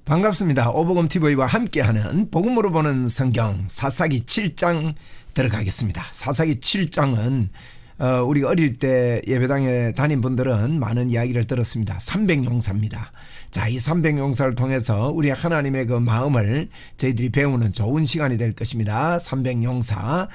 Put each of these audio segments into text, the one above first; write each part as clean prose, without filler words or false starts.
반갑습니다. 오복음TV와 함께하는 복음으로 보는 성경 사사기 7장 들어가겠습니다. 사사기 7장은 우리가 어릴 때 예배당에 다닌 분들은 많은 이야기를 들었습니다. 300용사입니다. 자, 이 300용사를 통해서 우리 하나님의 그 마음을 저희들이 배우는 좋은 시간이 될 것입니다. 300용사.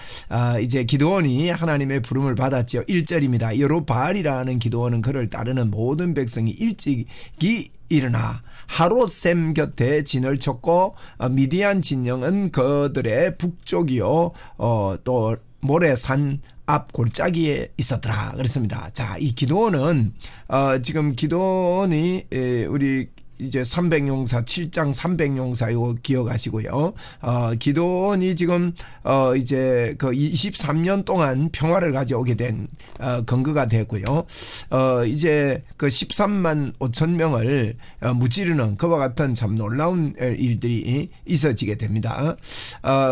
이제 기드온이 하나님의 부름을 받았죠. 1절입니다. 여로바알이라는 기드온은 그를 따르는 모든 백성이 일찍이 일어나 하롯셈 곁에 진을 쳤고 미디안 진영은 그들의 북쪽이요 또 모래산 앞 골짜기에 있었더라 그랬습니다. 자, 이 기드온은 지금 기드온이 우리 이제 300용사 7장 300용사 이거 기억하시고요. 기드온이 지금 이제 그 23년 동안 평화를 가져오게 된 근거가 되고요. 이제 그 13만 5천 명을 무찌르는 그와 같은 참 놀라운 일들이 있어지게 됩니다.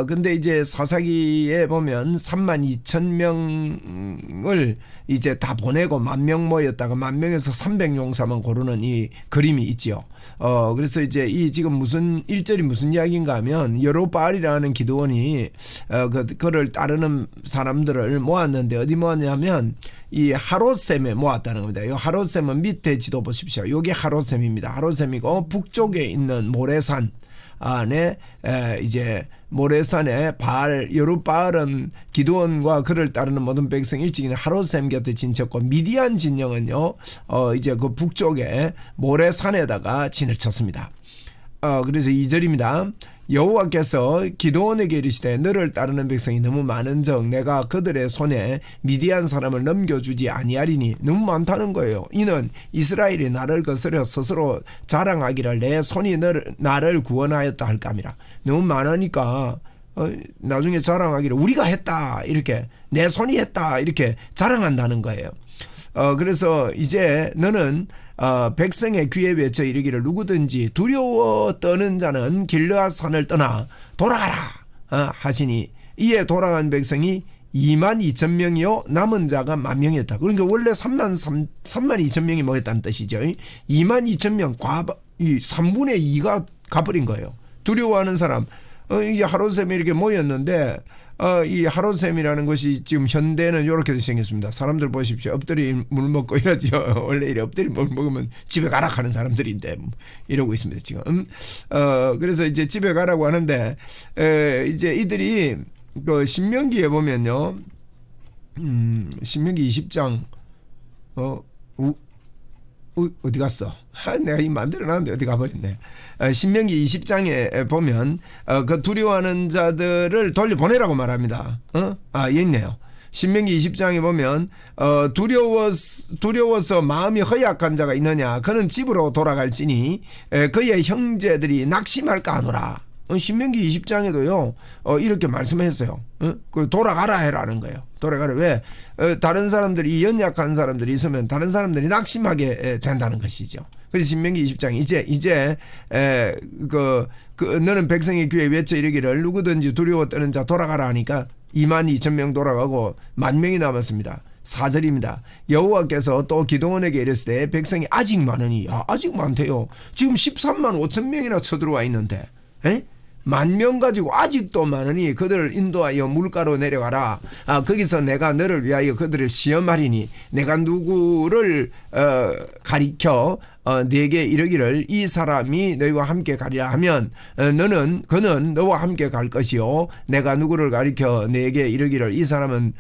근데 이제 사사기에 보면 3만 2천 명을 이제 다 보내고 10,000명 모였다가 10,000명에서 300용사만 고르는 이 그림이 있죠. 그래서 이제 이 지금 무슨 1절이 무슨 이야기인가 하면 여로바알이라는 기드온이 그를 따르는 사람들을 모았는데 어디 모았냐면 이 하롯셈에 모았다는 겁니다. 이 하롯셈은 밑에 지도 보십시오. 이게 하롯셈입니다. 하롯셈이고 북쪽에 있는 모래산 안에 이제 모래산에 여룻바알은 기드온과 그를 따르는 모든 백성 일찍이는 하롯셈 곁에 진쳤고 미디안 진영은요 이제 그 북쪽에 모래산에다가 진을 쳤습니다. 그래서 2절입니다. 여호와께서 기드온에게 이르시되 너를 따르는 백성이 너무 많은즉 내가 그들의 손에 미디안 사람을 넘겨주지 아니하리니 너무 많다는 거예요. 이는 이스라엘이 나를 거스려 스스로 자랑하기를 내 손이 나를 구원하였다 할감이라. 너무 많으니까 나중에 자랑하기를 우리가 했다 이렇게 내 손이 했다 이렇게 자랑한다는 거예요. 그래서 이제 너는 백성의 귀에 외쳐 이르기를 누구든지 두려워 떠는 자는 길르앗 산을 떠나 돌아가라 하시니 이에 돌아간 백성이 22,000명이요 남은 자가 10,000명이었다. 그러니까 원래 32,000명이 모였다는 뜻이죠. 22,000명 3분의 2가 가버린 거예요. 두려워하는 사람 이제 하롯셈이 이렇게 모였는데 이 하롯셈이라는 것이 지금 현대는 이렇게 생겼습니다. 사람들 보십시오. 엎드리 물 먹고 이러죠. 원래 이래 엎드리 물 먹으면 집에 가라 하는 사람들인데 이러고 있습니다 지금. 그래서 이제 집에 가라고 하는데 이제 이들이 그 신명기에 보면요, 신명기 20장 어디 갔어? 내가 이 만들어놨는데 어디 가버렸네. 신명기 20장에 보면 그 두려워하는 자들을 돌려보내라고 말합니다. 여기 있네요. 신명기 20장에 보면 두려워서 마음이 허약한 자가 있느냐 그는 집으로 돌아갈지니 그의 형제들이 낙심할까 하노라. 신명기 20장에도요 이렇게 말씀했어요. 그 돌아가라 해라는 거예요. 돌아가라. 왜? 다른 사람들이 연약한 사람들이 있으면 다른 사람들이 낙심하게 된다는 것이죠. 그래서 신명기 20장 이제 너는 백성의 귀에 외쳐 이르기를 누구든지 두려워 떠는 자 돌아가라 하니까 22,000명 돌아가고 10,000명이 남았습니다. 4절입니다. 여호와께서 또 기드온에게 이르시되 백성이 아직 많으니 아직 많대요. 지금 13만 5천 명이나 쳐들어와 있는데 10,000명 가지고 아직도 많으니 그들을 인도하여 물가로 내려가라. 거기서 내가 너를 위하여 그들을 시험하리니 내가 누구를 가리켜 네게 이르기를 이 사람이 너희와 함께 가리라 하면 그는 너와 함께 갈 것이요 내가 누구를 가리켜 네게 이르기를 이 사람은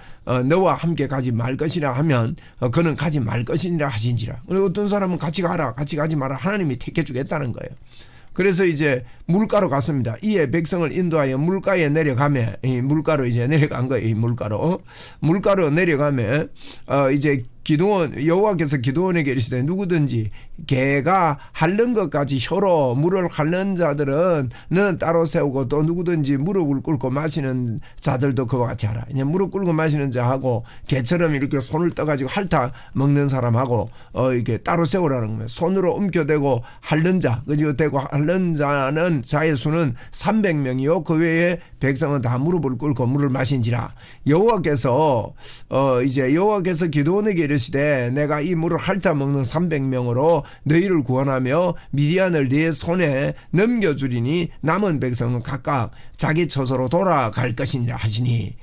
너와 함께 가지 말 것이라 하면 그는 가지 말 것이니라 하신지라. 어떤 사람은 같이 가라 같이 가지 마라 하나님이 택해 주겠다는 거예요. 그래서 이제 물가로 갔습니다. 이에 백성을 인도하여 물가에 내려가며 물가로 이제 내려간 거예요. 물가로 내려가며 이제 여호와께서 기드온에게 이르시되 누구든지 개가 핥는 것까지 혀로 물을 핥는 자들은 너는 따로 세우고 또 누구든지 무릎을 꿇고 마시는 자들도 그와 같이 하라. 이제 무릎 꿇고 마시는 자하고 개처럼 이렇게 손을 떠가지고 핥아 먹는 사람하고 이렇게 따로 세우라는 겁니다. 손으로 움켜대고 핥는 자 그리고 대고 핥는 자는 자의 수는 300명이요 그 외에 백성은 다 무릎을 꿇고 물을 마신지라. 여호와께서 기드온에게 이르시되 내가 이 물을 핥아 먹는 300명으로 너희를 구원하며 미디안을 네 손에 넘겨주리니 남은 백성은 각각 자기 처소로 돌아갈 것이니라 하시니,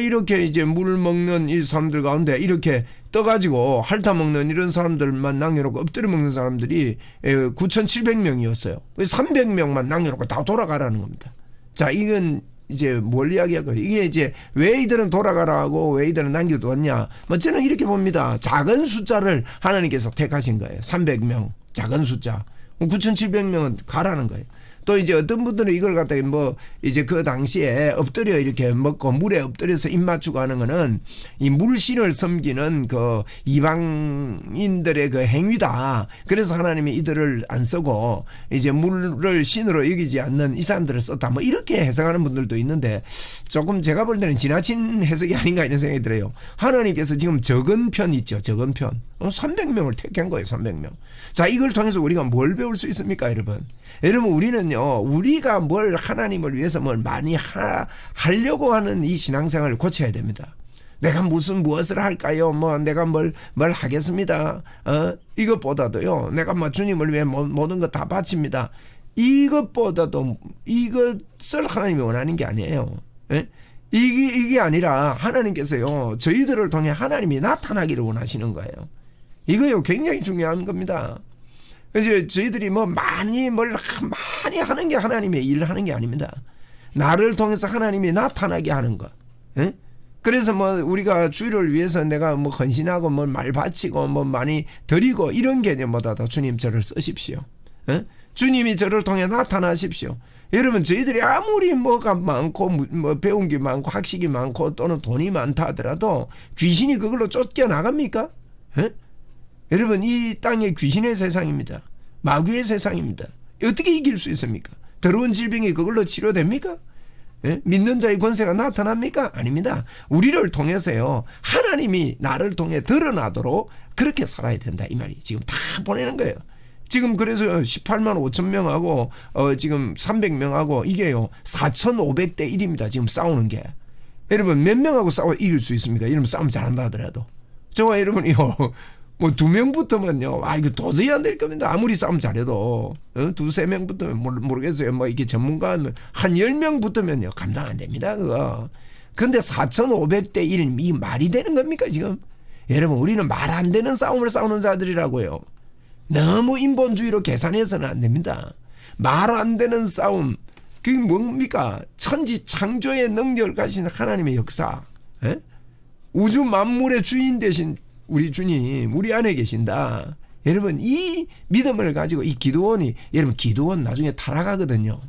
이렇게 이제 물 먹는 이 사람들 가운데 이렇게 떠가지고 핥아 먹는 이런 사람들만 남겨놓고 엎드려 먹는 사람들이 9,700명이었어요. 300명만 남겨놓고 다 돌아가라는 겁니다. 자, 이건 이제 뭘 이야기하고, 이게 이제 왜 이들은 돌아가라고 왜 이들은 남겨두었냐. 뭐 저는 이렇게 봅니다. 작은 숫자를 하나님께서 택하신 거예요. 300명 작은 숫자, 9,700명은 가라는 거예요. 또 이제 어떤 분들은 이걸 갖다가 뭐 이제 그 당시에 엎드려 이렇게 먹고 물에 엎드려서 입 맞추고 하는 거는 이 물신을 섬기는 그 이방인들의 그 행위다. 그래서 하나님이 이들을 안 쓰고 이제 물을 신으로 여기지 않는 이 사람들을 썼다. 뭐 이렇게 해석하는 분들도 있는데, 조금 제가 볼 때는 지나친 해석이 아닌가 이런 생각이 들어요. 하나님께서 지금 적은 편 있죠. 적은 편. 300명을 택한 거예요. 300명. 자, 이걸 통해서 우리가 뭘 배울 수 있습니까, 여러분? 여러분, 우리는요, 우리가 뭘 하나님을 위해서 뭘 많이 하려고 하는 이 신앙생활을 고쳐야 됩니다. 내가 무엇을 할까요? 뭐 내가 뭘 하겠습니다. 이것보다도요, 내가 뭐 주님을 위해 모든 것 다 바칩니다. 이것보다도 이것을 하나님이 원하는 게 아니에요. 예? 이게 아니라 하나님께서요, 저희들을 통해 하나님이 나타나기를 원하시는 거예요. 이거요, 굉장히 중요한 겁니다. 그래서 저희들이 뭐 많이 하는 게 하나님의 일을 하는 게 아닙니다. 나를 통해서 하나님이 나타나게 하는 것. 예? 그래서 뭐 우리가 주를 위해서 내가 뭐 헌신하고 뭐 말 바치고 뭐 많이 드리고 이런 개념보다도 주님 저를 쓰십시오. 예? 주님이 저를 통해 나타나십시오. 여러분, 저희들이 아무리 뭐가 많고 뭐 배운 게 많고 학식이 많고 또는 돈이 많다 하더라도 귀신이 그걸로 쫓겨나갑니까? 예? 여러분, 이 땅의 귀신의 세상입니다. 마귀의 세상입니다. 어떻게 이길 수 있습니까? 더러운 질병이 그걸로 치료됩니까? 예? 믿는 자의 권세가 나타납니까? 아닙니다. 우리를 통해서요, 하나님이 나를 통해 드러나도록 그렇게 살아야 된다, 이 말이 지금 다 보내는 거예요. 지금 그래서 18만 5천 명하고 지금 300명하고 이게요 4,500대 1입니다. 지금 싸우는 게. 여러분, 몇 명하고 싸워 이길 수 있습니까? 이러면 싸움 잘한다 하더라도. 저와 여러분이요, 뭐 2명 붙으면요, 이거 도저히 안 될 겁니다. 아무리 싸움 잘해도. 2-3명 붙으면 모르겠어요. 뭐 이게 전문가 한 10명 붙으면요, 감당 안 됩니다, 그거. 근데 4,500대 1, 이 말이 되는 겁니까, 지금? 여러분, 우리는 말 안 되는 싸움을 싸우는 자들이라고요. 너무 인본주의로 계산해서는 안 됩니다. 말 안 되는 싸움, 그게 뭡니까? 천지 창조의 능력을 가진 하나님의 역사. 에? 우주 만물의 주인 되신 우리 주님, 우리 안에 계신다. 여러분, 이 믿음을 가지고 이 기도원이, 여러분, 기도원 나중에 타락하거든요.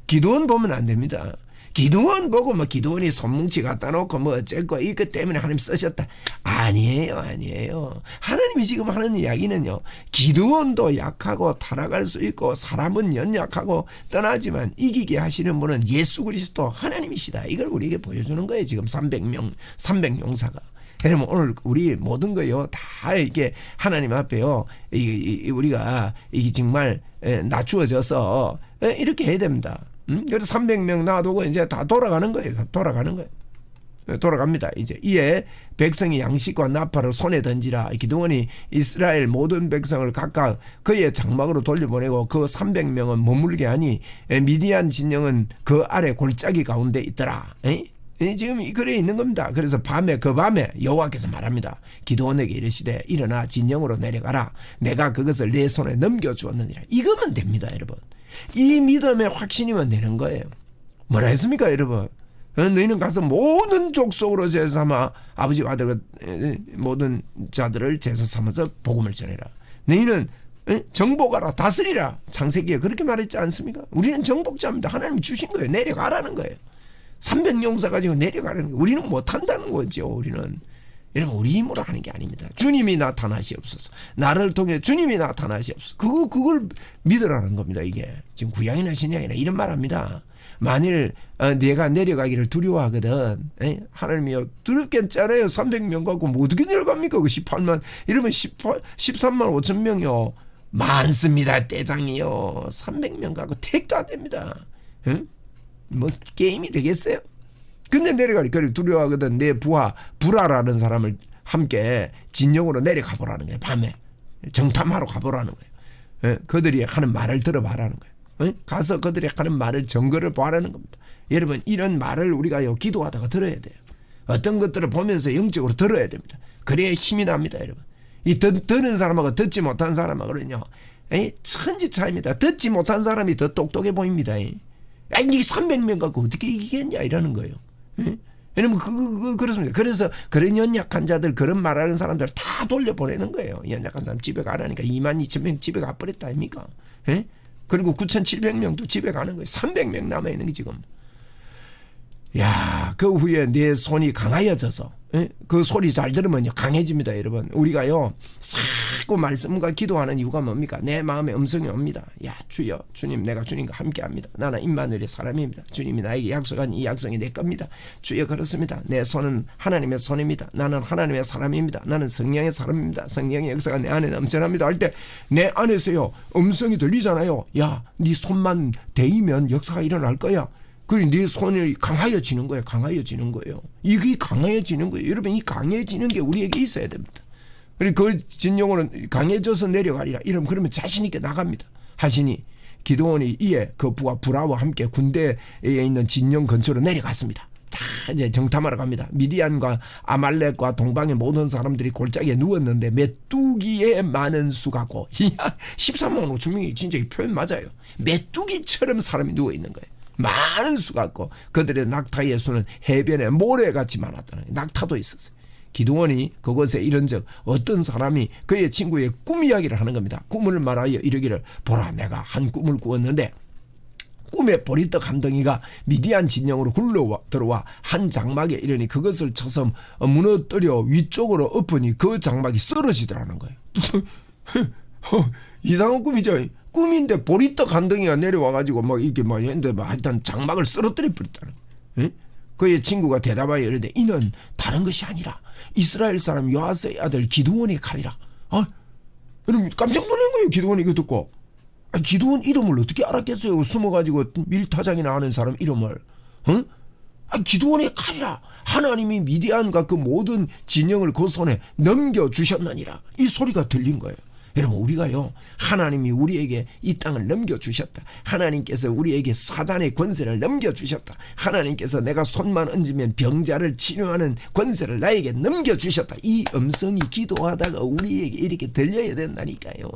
기도원 보면 안 됩니다. 기도원 보고 뭐 기도원이 손뭉치 갖다 놓고 뭐 어쨌고 이것 때문에 하나님 쓰셨다. 아니에요. 하나님이 지금 하는 이야기는요, 기도원도 약하고 타락할 수 있고 사람은 연약하고 떠나지만 이기게 하시는 분은 예수 그리스도 하나님이시다. 이걸 우리에게 보여주는 거예요. 지금 300용사가. 여러분, 오늘 우리 모든 거요 다 이게 하나님 앞에요, 우리가 이게 정말 낮추어져서 이렇게 해야 됩니다. 그래서 300명 놔두고 이제 다 돌아가는 거예요. 돌아갑니다. 이제 이에 백성이 양식과 나팔을 손에 던지라. 기도원이 이스라엘 모든 백성을 각각 그의 장막으로 돌려보내고 그 300명은 머물게 하니 미디안 진영은 그 아래 골짜기 가운데 있더라. 지금 그래 있는 겁니다. 그래서 그 밤에 여호와께서 말합니다. 기도원에게 이르시되 일어나 진영으로 내려가라. 내가 그것을 내 손에 넘겨주었느니라. 이거면 됩니다, 여러분. 이 믿음의 확신이면 되는 거예요. 뭐라 했습니까, 여러분? 너희는 가서 모든 족속으로 제사 삼아 아버지와 아들 모든 자들을 제사 삼아서 복음을 전해라. 너희는 정복하라, 다스리라. 창세기에 그렇게 말했지 않습니까? 우리는 정복자입니다. 하나님이 주신 거예요. 내려가라는 거예요. 300용사 가지고 내려가라는 거예요. 우리는 못한다는 거죠. 우리는. 여러분, 우리 힘으로 하는 게 아닙니다. 주님이 나타나시옵소서. 나를 통해 주님이 나타나시옵소서. 그걸 믿으라는 겁니다. 이게 지금 구약이나 신약이나 이런 말합니다. 만일 내가 내려가기를 두려워하거든, 하나님이요, 두렵게 했잖아요. 300명 갖고 뭐 어떻게 내려갑니까? 그 18만 이러면 13만 5천 명이요 많습니다. 떼장이요. 300명 갖고 택도 안 됩니다. 뭐 게임이 되겠어요? 근데 내려가니 그걸 두려워하거든. 내 부하라는 사람을 함께 진영으로 내려가 보라는 거예요. 밤에 정탐하러 가보라는 거예요. 예, 그들이 하는 말을 들어봐라는 거예요. 예? 가서 그들이 하는 말을 증거를 보라는 겁니다. 여러분 이런 말을 우리가요 기도하다가 들어야 돼요. 어떤 것들을 보면서 영적으로 들어야 됩니다. 그래야 힘이 납니다. 여러분 이 듣는 사람하고 듣지 못한 사람하고는요 천지 차이입니다. 듣지 못한 사람이 더 똑똑해 보입니다. 아니 300명 갖고 어떻게 이기겠냐 이러는 거예요. 예? 왜냐면 그렇습니다. 그래서 그런 연약한 자들 그런 말하는 사람들 다 돌려보내는 거예요. 연약한 사람 집에 가라니까 22,000명 집에 가버렸다 아닙니까? 예? 그리고 9,700명도 집에 가는 거예요. 300명 남아있는 게 지금. 야, 그 후에 내 손이 강하여져서 그 소리 잘 들으면요 강해집니다. 여러분 우리가요 자꾸 말씀과 기도하는 이유가 뭡니까? 내 마음에 음성이 옵니다. 야 주여 주님 내가 주님과 함께합니다. 나는 임마누엘의 사람입니다. 주님이 나에게 약속한 이 약속이 내 겁니다. 주여 그렇습니다. 내 손은 하나님의 손입니다. 나는 하나님의 사람입니다. 나는 성령의 사람입니다. 성령의 역사가 내 안에 넘쳐납니다. 할 때 내 안에서요 음성이 들리잖아요. 야 네 손만 대이면 역사가 일어날 거야. 그리고 네 손이 강하여지는 거예요. 강하여지는 거예요. 이게 강해지는 거예요. 여러분 이 강해지는 게 우리에게 있어야 됩니다. 그리고 그 진영으로 강해져서 내려가리라. 이러면 그러면 자신 있게 나갑니다. 하시니 기드온이 이에 그 부하 불화와 함께 군대에 있는 진영 근처로 내려갔습니다. 자 이제 정탐하러 갑니다. 미디안과 아말렉과 동방의 모든 사람들이 골짜기에 누웠는데 메뚜기의 많은 수 같고 13만 5천 명이 진짜 이 표현 맞아요. 메뚜기처럼 사람이 누워 있는 거예요. 많은 수 같고 그들의 낙타의 수는 해변에 모래같이 많았다는 거예요. 낙타도 있었어요. 기드온이 그곳에 이른즉 어떤 사람이 그의 친구의 꿈 이야기를 하는 겁니다. 꿈을 말하여 이르기를 보라 내가 한 꿈을 꾸었는데 꿈에 보리떡 한 덩이가 미디안 진영으로 굴러 들어와 한 장막에 이르니 그것을 쳐서 무너뜨려 위쪽으로 엎으니 그 장막이 쓰러지더라는 거예요. 이상한 꿈이죠. 꿈인데 보리떡 한 덩이가 내려와가지고 막 이렇게 막 했는데 막 하여튼 장막을 쓰러뜨려 버렸다는 거예요. 그의 친구가 대답하여 이르되 이는 다른 것이 아니라 이스라엘 사람 요아스의 아들 기드온의 칼이라. 여러분 깜짝 놀란 거예요. 기드온이 이거 듣고. 기드온 이름을 어떻게 알았겠어요? 숨어가지고 밀타작이나 하는 사람 이름을. 기드온의 칼이라. 하나님이 미디안과 그 모든 진영을 그 손에 넘겨주셨느니라. 이 소리가 들린 거예요. 여러분 우리가요 하나님이 우리에게 이 땅을 넘겨주셨다. 하나님께서 우리에게 사단의 권세를 넘겨주셨다. 하나님께서 내가 손만 얹으면 병자를 치료하는 권세를 나에게 넘겨주셨다. 이 음성이 기도하다가 우리에게 이렇게 들려야 된다니까요.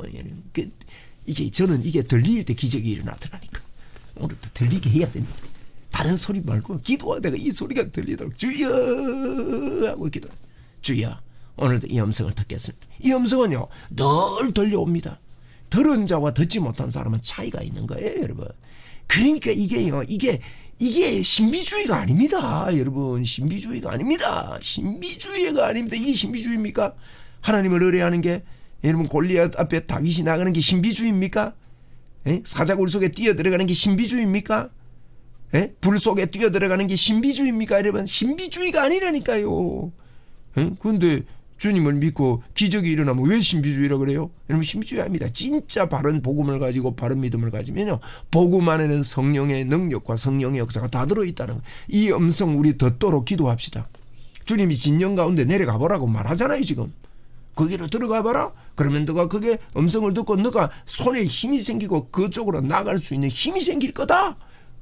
저는 이게 들릴 때 기적이 일어나더라니까. 오늘도 들리게 해야 됩니다. 다른 소리 말고 기도하다가 이 소리가 들리도록 주여 하고 기도. 주여 오늘도 이 음성을 듣겠습니다. 이 음성은요 늘 들려옵니다. 들은 자와 듣지 못한 사람은 차이가 있는 거예요, 여러분. 그러니까 이게 신비주의가 아닙니다, 여러분. 신비주의가 아닙니다. 신비주의가 아닙니다. 이게 신비주의입니까? 하나님을 의뢰하는 게 여러분 골리앗 앞에 다윗이 나가는 게 신비주의입니까? 사자굴 속에 뛰어들어가는 게 신비주의입니까? 불 속에 뛰어들어가는 게 신비주의입니까? 여러분 신비주의가 아니라니까요. 그런데 주님을 믿고 기적이 일어나면 왜 신비주의라 그래요? 여러분 신비주의 아닙니다. 진짜 바른 복음을 가지고 바른 믿음을 가지면요 복음 안에는 성령의 능력과 성령의 역사가 다 들어있다는 거예요. 이 음성 우리 듣도록 기도합시다. 주님이 진영 가운데 내려가 보라고 말하잖아요. 지금 거기로 들어가 봐라. 그러면 너가 그게 음성을 듣고 너가 손에 힘이 생기고 그쪽으로 나갈 수 있는 힘이 생길 거다.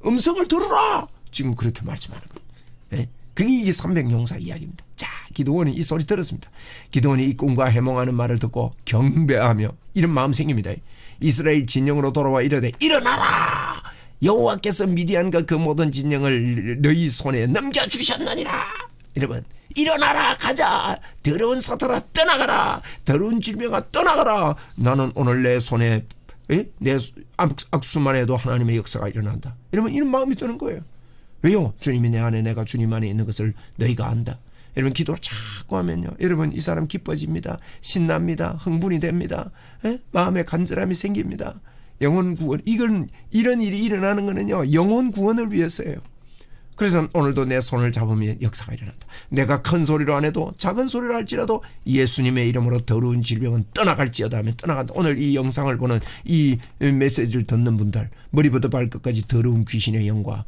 음성을 들어라. 지금 그렇게 말씀하는 거예요. 그게 이게 300용사 이야기입니다. 자, 기드온이 이 소리 들었습니다. 기드온이 이 꿈과 해몽하는 말을 듣고 경배하며 이런 마음 생깁니다. 이스라엘 진영으로 돌아와 이르되 일어나라. 여호와께서 미디안과 그 모든 진영을 너희 손에 넘겨주셨느니라. 여러분 일어나라 가자. 더러운 사탄아 떠나가라. 더러운 질병아 떠나가라. 나는 오늘 내 손에 내 악수만 해도 하나님의 역사가 일어난다. 여러분 이런 마음이 드는 거예요. 왜요? 주님이 내 안에 내가 주님 안에 있는 것을 너희가 안다. 여러분 기도를 자꾸 하면요 여러분 이 사람 기뻐집니다. 신납니다. 흥분이 됩니다. 마음에 간절함이 생깁니다. 영혼 구원 이런 일이 일어나는 거는요 영혼 구원을 위해서예요. 그래서 오늘도 내 손을 잡으면 역사가 일어난다. 내가 큰 소리로 안 해도 작은 소리로 할지라도 예수님의 이름으로 더러운 질병은 떠나갈지어다 하면 떠나간다. 오늘 이 영상을 보는 이 메시지를 듣는 분들 머리부터 발끝까지 더러운 귀신의 영과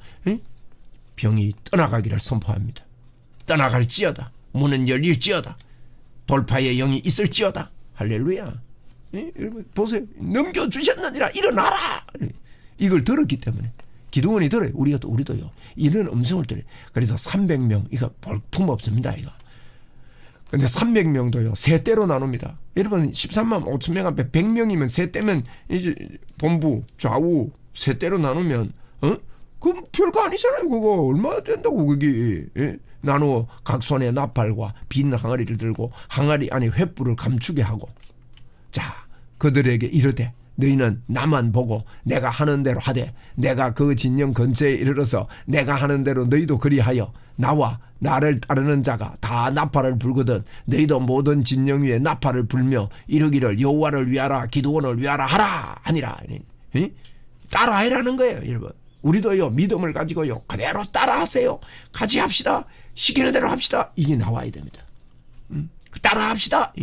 병이 떠나가기를 선포합니다. 떠나갈지어다. 문은 열릴지어다. 돌파의 영이 있을지어다. 할렐루야. 예? 여러분 보세요. 넘겨주셨느니라 일어나라. 이걸 들었기 때문에 기도원이 들어요. 우리도요. 이런 음성을 들어요. 그래서 300명 이거 볼품 없습니다. 이거. 근데 300명도요. 세 대로 나눕니다. 여러분 13만 5천 명 앞에 100명이면 세 대면 이제 본부 좌우 세 대로 나누면 그럼 별거 아니잖아요. 그거 얼마 된다고 그게. 예? 나누어 각 손에 나팔과 빈 항아리를 들고 항아리 안에 횃불을 감추게 하고 자 그들에게 이르되 너희는 나만 보고 내가 하는 대로 하되 내가 그 진영 근처에 이르러서 내가 하는 대로 너희도 그리하여 나와 나를 따르는 자가 다 나팔을 불거든 너희도 모든 진영 위에 나팔을 불며 이르기를 여호와를 위하라 기드온을 위하라 하라 하니라. 따라해라는 거예요. 여러분 우리도요 믿음을 가지고요 그대로 따라하세요. 같이 합시다. 시키는 대로 합시다. 이게 나와야 됩니다. 따라합시다.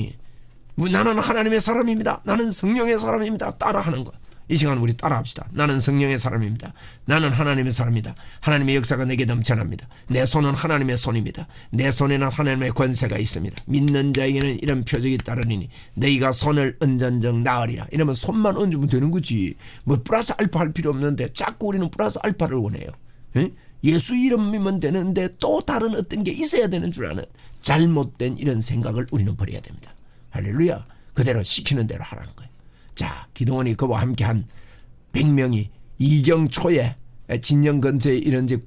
나는 하나님의 사람입니다. 나는 성령의 사람입니다. 따라하는 거. 이 시간 우리 따라합시다. 나는 성령의 사람입니다. 나는 하나님의 사람입니다. 하나님의 역사가 내게 넘쳐납니다. 내 손은 하나님의 손입니다. 내 손에는 하나님의 권세가 있습니다. 믿는 자에게는 이런 표적이 따르니 너희가 손을 얹은즉 나으리라. 이러면 손만 얹으면 되는 거지. 뭐 플러스 알파 할 필요 없는데 자꾸 우리는 플러스 알파를 원해요. 예수 이름이면 되는데 또 다른 어떤 게 있어야 되는 줄 아는 잘못된 이런 생각을 우리는 버려야 됩니다. 할렐루야. 그대로 시키는 대로 하라는 거예요. 자, 기도원이 그와 함께한 100명이 이경 초에 진영 근처에 이른즉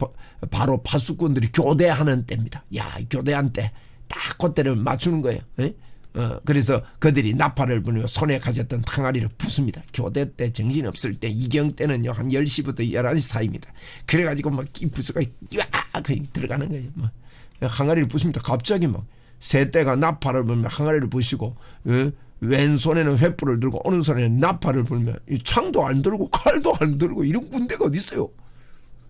바로 파수꾼들이 교대하는 때입니다. 야, 교대한 때 딱 그때를 맞추는 거예요. 그래서 그들이 나팔을 불며 손에 가졌던 항아리를 부숩니다. 교대 때 정신없을 때 이경 때는요 한 10시부터 11시 사이입니다. 그래가지고 막 이 부스가 들어가는 거예요. 막 항아리를 부숩니다. 갑자기 막 세 때가 나팔을 불며 항아리를 부시고 왼손에는 횃불을 들고 오른손에는 나팔을 불며 창도 안 들고 칼도 안 들고 이런 군대가 어디 있어요.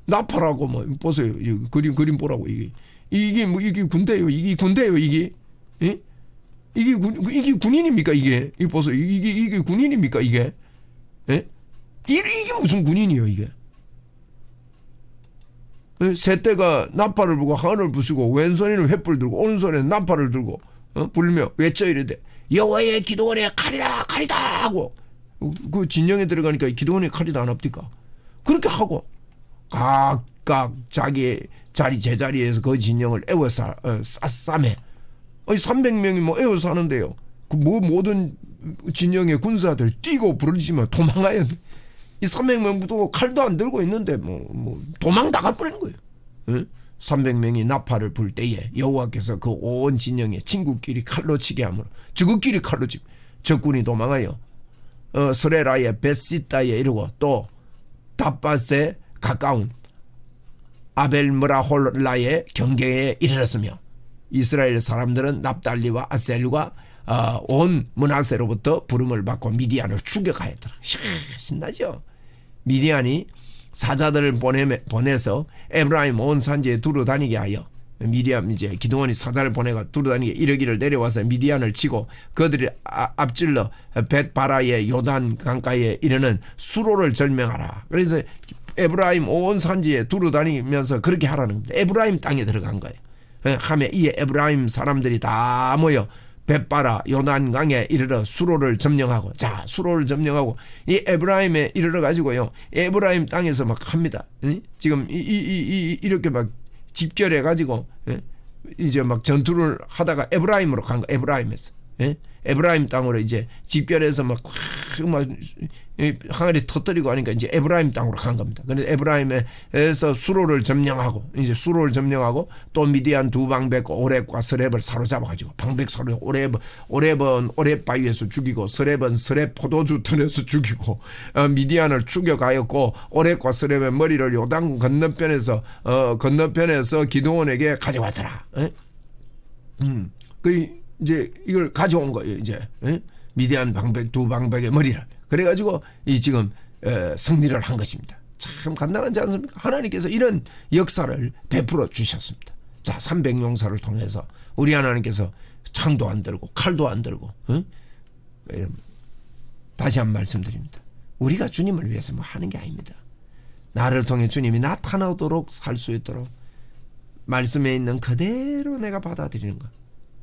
나팔하고 뭐 보세요. 그림 보라고 이게 뭐 이게 군대예요. 이게 군대예요. 이게 예? 이게 군인입니까 이게? 이 보세요. 이게 군인입니까 이게? 예? 이게 무슨 군인이요 이게? 세 때가 나팔을 불고 항아리를 부수고 왼손에는 횃불을 들고 오른손에는 나팔을 들고 불며 외쳐 이르되 여호와의 기도원의 칼이라 칼이다 하고 그 진영에 들어가니까 기도원의 칼이다 안 합니까? 그렇게 하고 각각 자기 자리 제자리에서 그 진영을 에워싸 싸매 300명이 뭐 에워서 하는데요. 그 뭐 모든 진영의 군사들 뛰고 부르짖으면 도망가요. 이 300명도 칼도 안 들고 있는데 뭐 도망 나가 버리는 거예요. 300명이 나팔을 불 때에 여호와께서 그 온 진영에 친구끼리 칼로 치게 하므로 적군끼리 칼로 치고 적군이 도망하여 스레라의 벳시다에 이르고 또 답밭에 가까운 아벨므라홀라의 경계에 이르렀으며 이스라엘 사람들은 납달리와 아셀과 온 므낫세로부터 부름을 받고 미디안을 추격하였더라. 신나죠? 미디안이 사자들을 보내서 에브라임 온 산지에 두루 다니게 하여 미디안 이제 기드온이 사자를 보내가 두루 다니게 이르기를 내려와서 미디안을 치고 그들이 앞질러 벳바라의 요단 강가에 이르는 수로를 절명하라. 그래서 에브라임 온 산지에 두루 다니면서 그렇게 하라는 겁니다. 에브라임 땅에 들어간 거예요. 하며 이에 에브라임 사람들이 다 모여 벳바라 요단강에 이르러 수로를 점령하고 자 수로를 점령하고 이 에브라임에 이르러 가지고요 에브라임 땅에서 막 합니다. 지금 이렇게 막 집결해 가지고 이제 막 전투를 하다가 에브라임으로 간 거. 에브라임에서 에브라임 땅으로 이제 집결해서 막 항아리 터뜨리고 하니까 이제 에브라임 땅으로 간 겁니다. 그래서 에브라임에서 수로를 점령하고 이제 수로를 점령하고 또 미디안 두 방백 오렙과 스렙을 사로잡아가지고 방백 사로 오렙은 오렙 바위에서 죽이고 스렙은 스렙 포도주 턴에서 죽이고 미디안을 추격하였고 오렙과 스렙의 머리를 요단 건너편에서 기드온에게 가져왔더라. 그 이제 이걸 가져온 거예요. 이제 미디안 방백 두 방백의 머리를 그래가지고 이 지금 승리를 한 것입니다. 참 간단하지 않습니까? 하나님께서 이런 역사를 베풀어 주셨습니다. 자 300용사를 통해서 우리 하나님께서 창도 안 들고 칼도 안 들고 다시 한 말씀드립니다. 우리가 주님을 위해서 뭐 하는 게 아닙니다. 나를 통해 주님이 나타나도록 살 수 있도록 말씀에 있는 그대로 내가 받아들이는 것.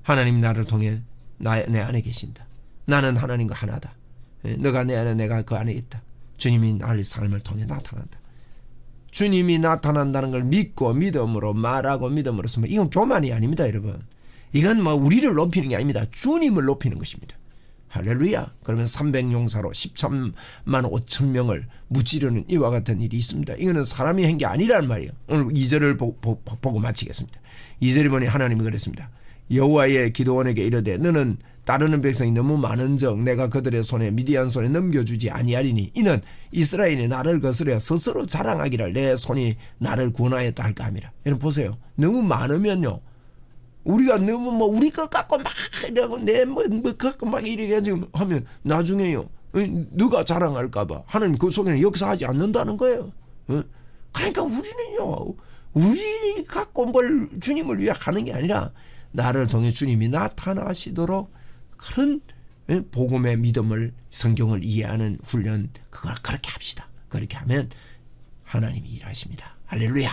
하나님 나를 통해 내 안에 계신다. 나는 하나님과 하나다. 너가 내 안에 내가 그 안에 있다. 주님이 나의 삶을 통해 나타난다. 주님이 나타난다는 걸 믿고 믿음으로 말하고 믿음으로 쓰면 이건 교만이 아닙니다, 여러분. 이건 뭐 우리를 높이는 게 아닙니다. 주님을 높이는 것입니다. 할렐루야. 그러면 300용사로 13만 5천 명을 무찌르는 이와 같은 일이 있습니다. 이거는 사람이 한 게 아니란 말이에요. 오늘 2절을 보고 마치겠습니다. 2절에 보니 하나님이 그랬습니다. 여호와의 기도원에게 이르되 너는 따르는 백성이 너무 많은즉 내가 그들의 손에 미디안 손에 넘겨주지 아니하리니 이는 이스라엘이 나를 거스려 스스로 자랑하기를 내 손이 나를 구원하였다 할까 함이라. 여러분 보세요. 너무 많으면요. 우리가 너무 뭐 우리 것 갖고 막 이러고 내 뭐 갖고 막 이렇게 지금 하면 나중에요. 누가 자랑할까봐 하나님 그 속에는 역사하지 않는다는 거예요. 그러니까 우리는요. 우리 갖고 뭘 주님을 위해 하는 게 아니라 나를 통해 주님이 나타나시도록 그런 복음의 믿음을 성경을 이해하는 훈련 그걸 그렇게 합시다. 그렇게 하면 하나님이 일하십니다. 할렐루야.